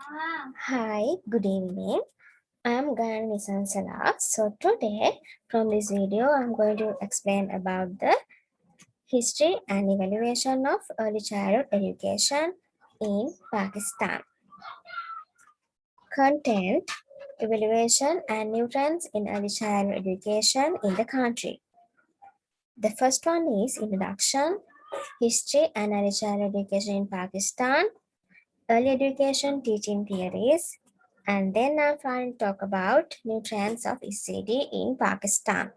Hi, good evening. I'm Gamage. So today from this video I'm going to explain about the history and evaluation of early childhood education in Pakistan. Content, evaluation and new trends in early childhood education in the country. The first one is introduction, history and early childhood education in Pakistan, early education teaching theories, and then I'm going to talk about new trends of ECCD in Pakistan.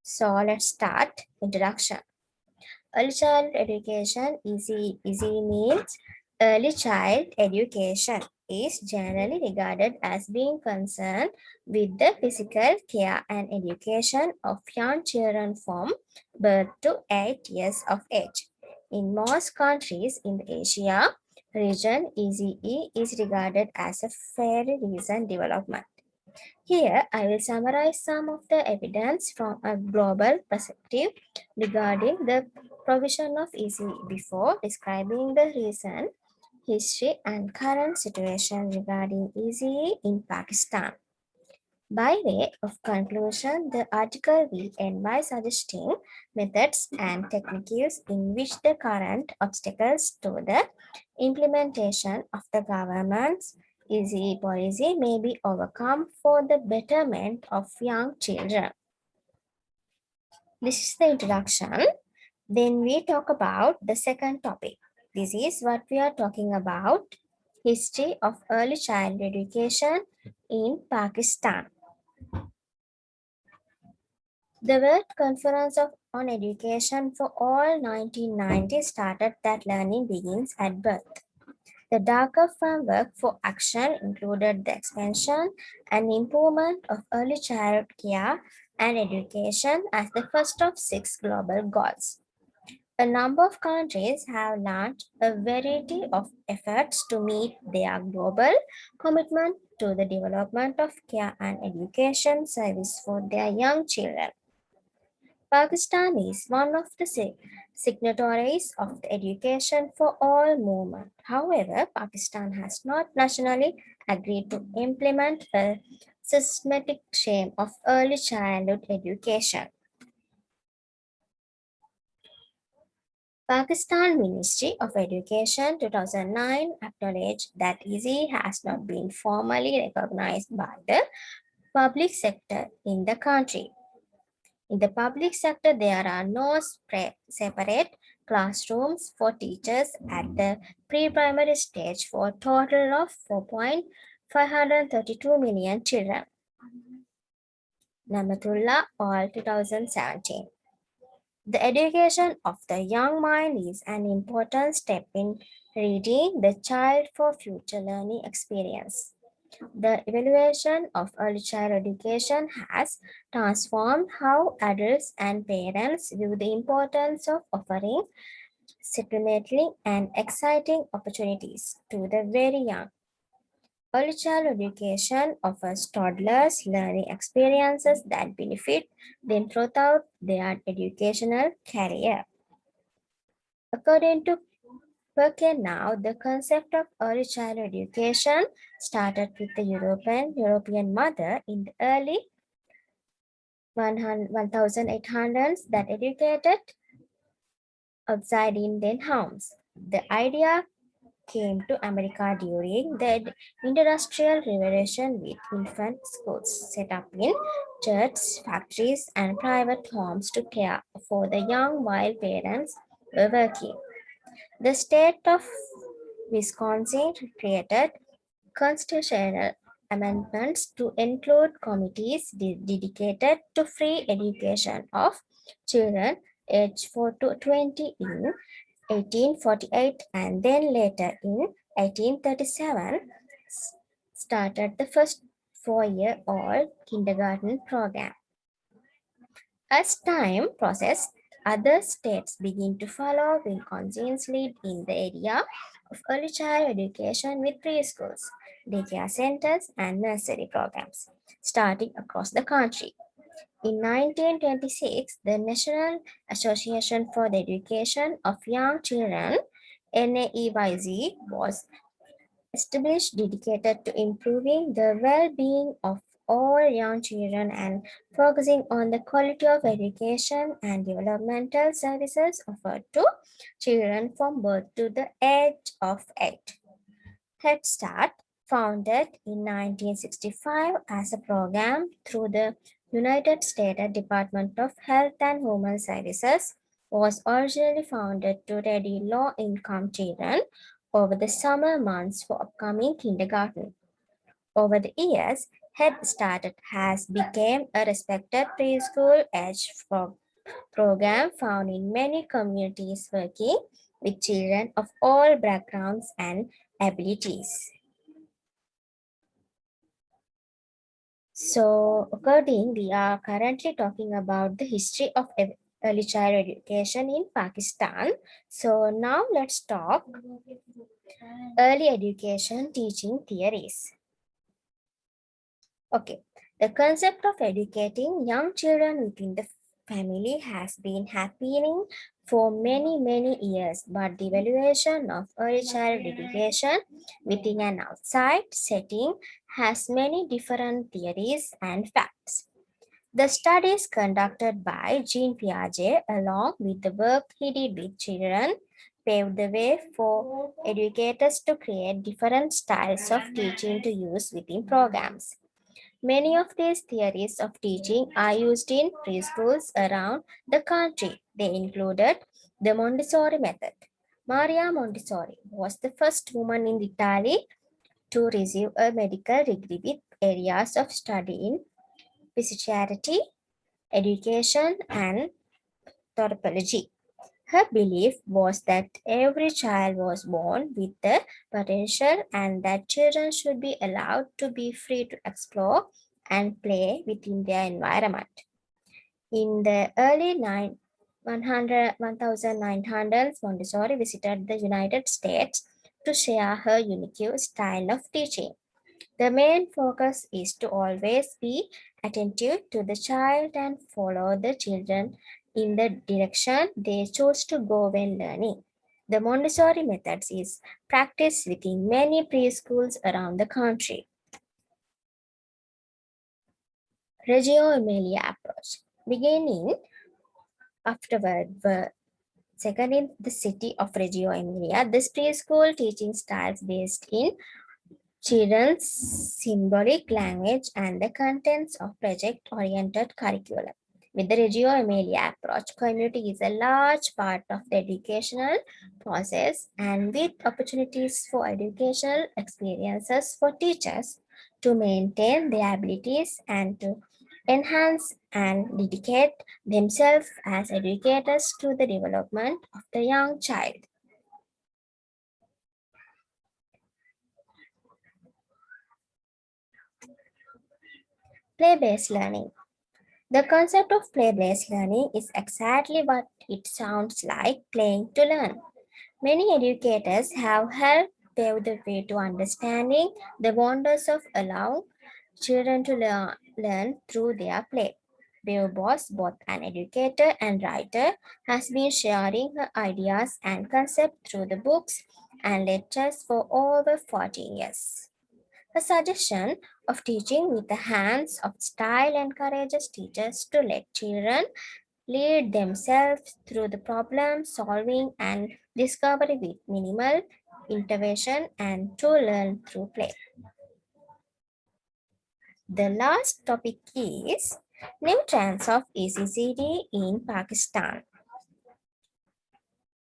So let's start. Introduction. Early child education, easy means early child education is generally regarded as being concerned with the physical care and education of young children from birth to 8 years of age. In most countries in the Asia region, ECE is regarded as a fairly recent development. Here, I will summarize some of the evidence from a global perspective regarding the provision of ECE before describing the recent history and current situation regarding ECE in Pakistan. By way of conclusion, the article will end by suggesting methods and techniques in which the current obstacles to the implementation of the government's easy policy may be overcome for the betterment of young children. This is the introduction. Then we talk about the second topic. This is what we are talking about, history of early child education in Pakistan. The World Conference on Education for All 1990 started that learning begins at birth. The darker framework for action included the expansion and improvement of early childhood care and education as the first of 6 global goals. A number of countries have launched a variety of efforts to meet their global commitment to the development of care and education service for their young children. Pakistan is one of the signatories of the Education for All movement. However, Pakistan has not nationally agreed to implement a systematic scheme of early childhood education. Pakistan Ministry of Education 2009 acknowledged that EZ has not been formally recognized by the public sector in the country. In the public sector, there are no separate classrooms for teachers at the pre-primary stage for a total of 4.532 million children. Namatullah, all 2017. The education of the young mind is an important step in readying the child for future learning experience. The evaluation of early child education has transformed how adults and parents view the importance of offering stimulating and exciting opportunities to the very young. Early child education offers toddlers learning experiences that benefit them throughout their educational career. According to Okay, now the concept of early child education started with the European mother in the early 1800s that educated outside Indian homes. The idea came to America during the Industrial Revolution with infant schools set up in churches, factories, and private homes to care for the young while parents were working. The state of Wisconsin created constitutional amendments to include committees dedicated to free education of children aged 4 to 20 in 1848 and then later in 1837 started the first 4-year-old kindergarten program. As time processed, other states begin to follow Wisconsin's lead in the area of early child education with preschools, daycare centers, and nursery programs, starting across the country. In 1926, the National Association for the Education of Young Children, NAEYZ, was established dedicated to improving the well-being of all young children and focusing on the quality of education and developmental services offered to children from birth to the age of 8. Head Start, founded in 1965 as a program through the United States Department of Health and Human Services, was originally founded to ready low-income children over the summer months for upcoming kindergarten. Over the years, Head Start has become a respected preschool age program found in many communities working with children of all backgrounds and abilities. So, according, we are currently talking about the history of early child education in Pakistan. So, now let's talk early education teaching theories. Okay, the concept of educating young children within the family has been happening for many years, but the evaluation of early child education within an outside setting has many different theories and facts. The studies conducted by Jean-Piaget, along with the work he did with children, paved the way for educators to create different styles of teaching to use within programs. Many of these theories of teaching are used in preschools around the country. They included the Montessori method. Maria Montessori was the first woman in Italy to receive a medical degree with areas of study in physiotherapy, education, and anthropology. Her belief was that every child was born with the potential and that children should be allowed to be free to explore and play within their environment. In the early 1900s, Montessori visited the United States to share her unique style of teaching. The main focus is to always be attentive to the child and follow the children in the direction they choose to go when learning. The Montessori methods is practiced within many preschools around the country. Reggio Emilia approach. Beginning afterward were second in the city of Reggio Emilia, this preschool teaching styles based in children's symbolic language and the contents of project-oriented curriculum. With the Reggio Emilia approach, community is a large part of the educational process and with opportunities for educational experiences for teachers to maintain their abilities and to enhance and dedicate themselves as educators to the development of the young child. Play-based learning. The concept of play-based learning is exactly what it sounds like, playing to learn. Many educators have helped pave the way to understanding the wonders of allowing children to learn through their play. Bev Boss, both an educator and writer, has been sharing her ideas and concepts through the books and lectures for over 40 years. A suggestion of teaching with the hands of style encourages teachers to let children lead themselves through the problem solving and discovery with minimal intervention and to learn through play. The last topic is new trends of ECCD in Pakistan.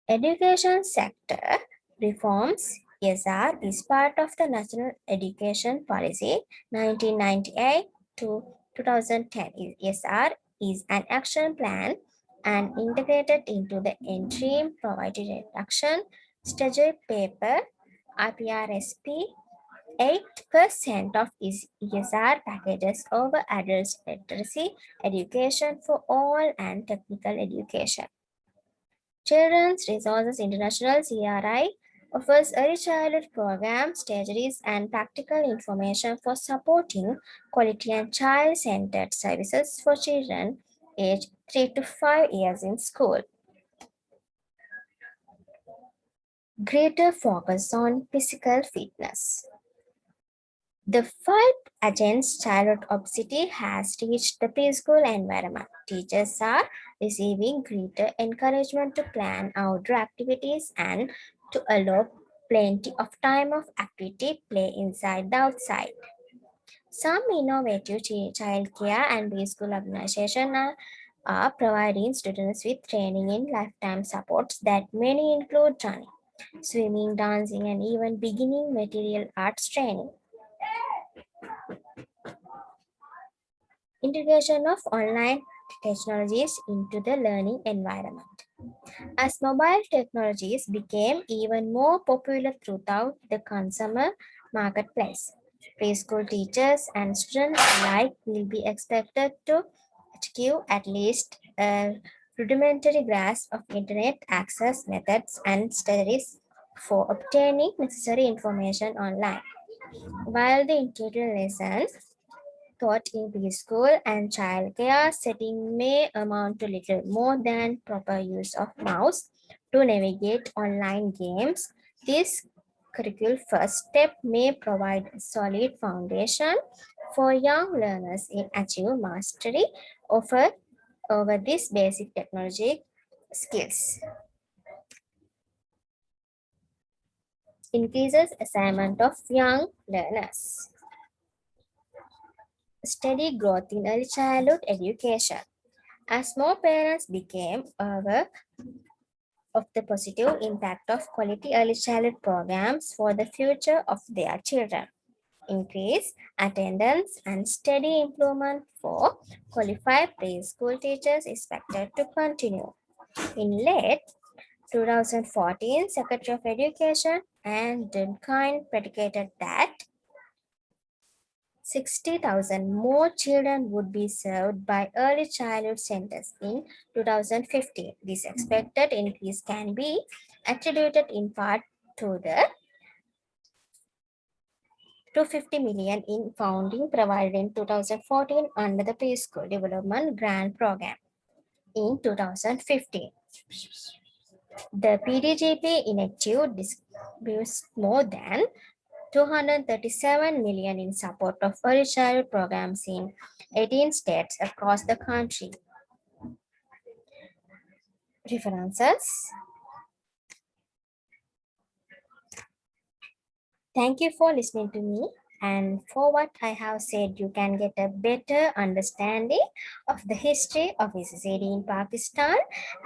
Education sector reforms ESR is part of the National Education Policy 1998 to 2010. ESR is an action plan and integrated into the interim provided reduction strategy paper IPRSP. 8% of ESR packages over adult literacy education for all and technical education. Children's Resources International CRI offers early childhood programs, strategies, and practical information for supporting quality and child-centered services for children aged 3 to 5 years in school. greater focus on physical fitness. The fight against childhood obesity has reached the preschool environment. Teachers are receiving greater encouragement to plan outdoor activities and to allow plenty of time of activity play inside the outside. Some innovative child care and preschool organizations are providing students with training in lifetime supports that many include running, swimming, dancing, and even beginning material arts training. Integration of online technologies into the learning environment. As mobile technologies became even more popular throughout the consumer marketplace, preschool teachers and students alike will be expected to achieve at least a rudimentary grasp of internet access methods and strategies for obtaining necessary information online. While the interior lessons taught in preschool and childcare setting may amount to little more than proper use of mouse to navigate online games. This curricular first step may provide a solid foundation for young learners in achieve mastery over, over these basic technology skills. Increases assignment of young learners. Steady growth in early childhood education. As more parents became aware of the positive impact of quality early childhood programs for the future of their children, increased attendance and steady improvement for qualified preschool teachers is expected to continue. In late 2014, Secretary of Education and Duncan predicated that 60,000 more children would be served by early childhood centers in 2015. This expected increase can be attributed in part to the 250 million in funding provided in 2014 under the Preschool Development Grant Program. In 2015, the PDGP initiative distributes more than 237 million in support of early childhood programs in 18 states across the country. References. Thank you for listening to me. And for what I have said, you can get a better understanding of the history of ECCD in Pakistan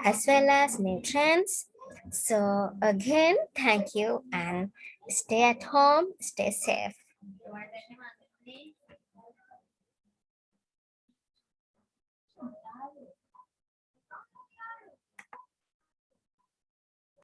as well as new trends. So, again, thank you and stay at home, stay safe.